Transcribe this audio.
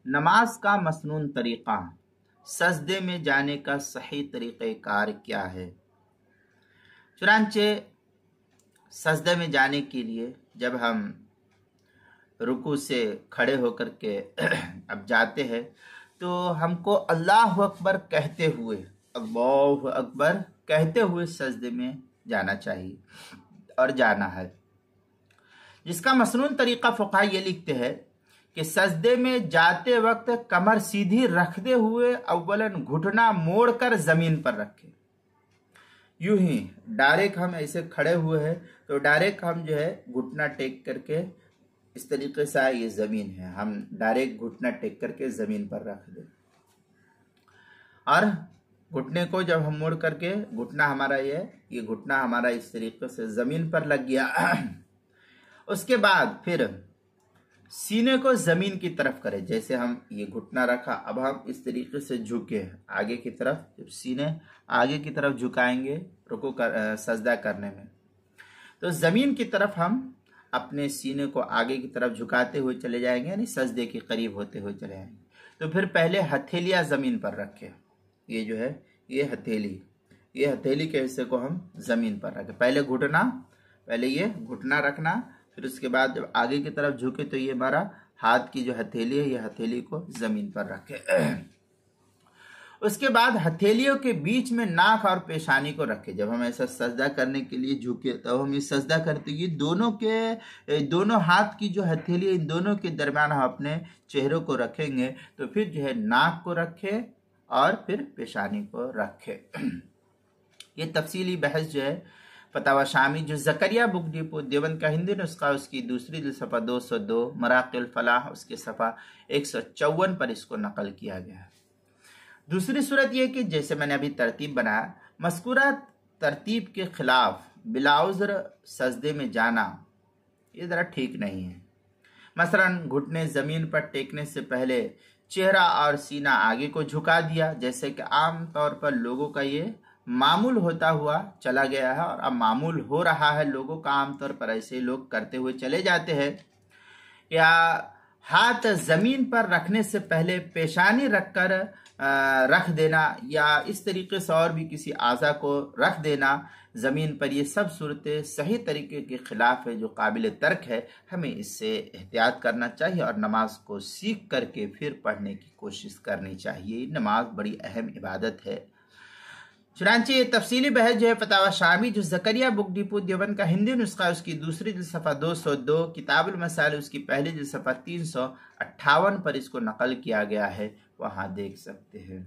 नमाज का मसनून तरीक़ा, सजदे में जाने का सही तरीक़ेकार क्या है। चुनांचे सजदे में जाने के लिए जब हम रुकू से खड़े होकर के अब जाते हैं तो हमको अल्लाह अकबर कहते हुए, अल्लाह अकबर कहते हुए सजदे में जाना चाहिए और जाना है। जिसका मसनून तरीक़ा फ़ुक़हा ये लिखते हैं कि सजदे में जाते वक्त कमर सीधी रखते हुए अव्वलन घुटना मोड़कर ज़मीन पर रखें। यूं ही डायरेक्ट हम ऐसे खड़े हुए हैं तो डायरेक्ट हम जो है घुटना टेक करके इस तरीके से, ये ज़मीन है, हम डायरेक्ट घुटना टेक करके ज़मीन पर रख दें और घुटने को जब हम मोड़ करके घुटना हमारा ये घुटना हमारा इस तरीके से ज़मीन पर लग गया। उसके बाद फिर सीने को ज़मीन की तरफ करें। जैसे हम ये घुटना रखा, अब हम इस तरीके से झुके आगे की तरफ, जब सीने आगे की तरफ झुकाएंगे रुकू कर सजदा करने में, तो ज़मीन की तरफ हम अपने सीने को आगे की तरफ झुकाते हुए चले जाएंगे, यानी सजदे के करीब होते हुए चले जाएंगे। तो फिर पहले हथेलियाँ ज़मीन पर रखें। ये जो है ये हथेली के हिस्से को हम ज़मीन पर रखें। पहले ये घुटना रखना, फिर उसके बाद जब आगे की तरफ झुके तो ये हमारा हाथ की जो हथेली है, ये हथेली को ज़मीन पर रखें। उसके बाद हथेलियों के बीच में नाक और पेशानी को रखें। जब हम ऐसा सजदा करने के लिए झुके तो हम ये सजदा करते, ये दोनों हाथ की जो हथेली है, इन दोनों के दरमियान हम अपने चेहरे को रखेंगे। तो फिर जो है नाक को रखें और फिर पेशानी को रखें। ये तफसीली बहस जो है फतावा शामी जो ज़करिया बुक डिपो देवबंद का हिंदी नुस्खा, उसकी दूसरी जिल्द सफ़ा 202, मराक़िल फ़लाह उसके सफ़ा 154 पर इसको नकल किया गया है। दूसरी सूरत यह कि जैसे मैंने अभी तरतीब बनाया, मज़कूरा तरतीब के खिलाफ बिलाउज़्र सजदे में जाना ये ज़रा ठीक नहीं है। मसलन घुटने ज़मीन पर टेकने से पहले चेहरा और सीना आगे को झुका दिया, जैसे कि आम तौर पर लोगों का ये मामूल होता हुआ चला गया है और अब मामूल हो रहा है लोगों का। आमतौर पर ऐसे लोग करते हुए चले जाते हैं। या हाथ ज़मीन पर रखने से पहले पेशानी रखकर रख देना, या इस तरीके से और भी किसी आज़ा को रख देना ज़मीन पर, ये सब सूरतें सही तरीके के ख़िलाफ़ है, जो काबिल तर्क है। हमें इससे एहतियात करना चाहिए और नमाज को सीख करके फिर पढ़ने की कोशिश करनी चाहिए। नमाज बड़ी अहम इबादत है। चुनांचे ये तफसीली बहस जो है फतावा शामी जो ज़करिया बुक डिपो देवबंद का हिंदी नुस्खा, उसकी दूसरी जिल्द सफ़ा 202, किताबुल मसाइल उसकी पहली जिल्द सफ़ा 358 पर इसको नकल किया गया है, वहाँ देख सकते हैं।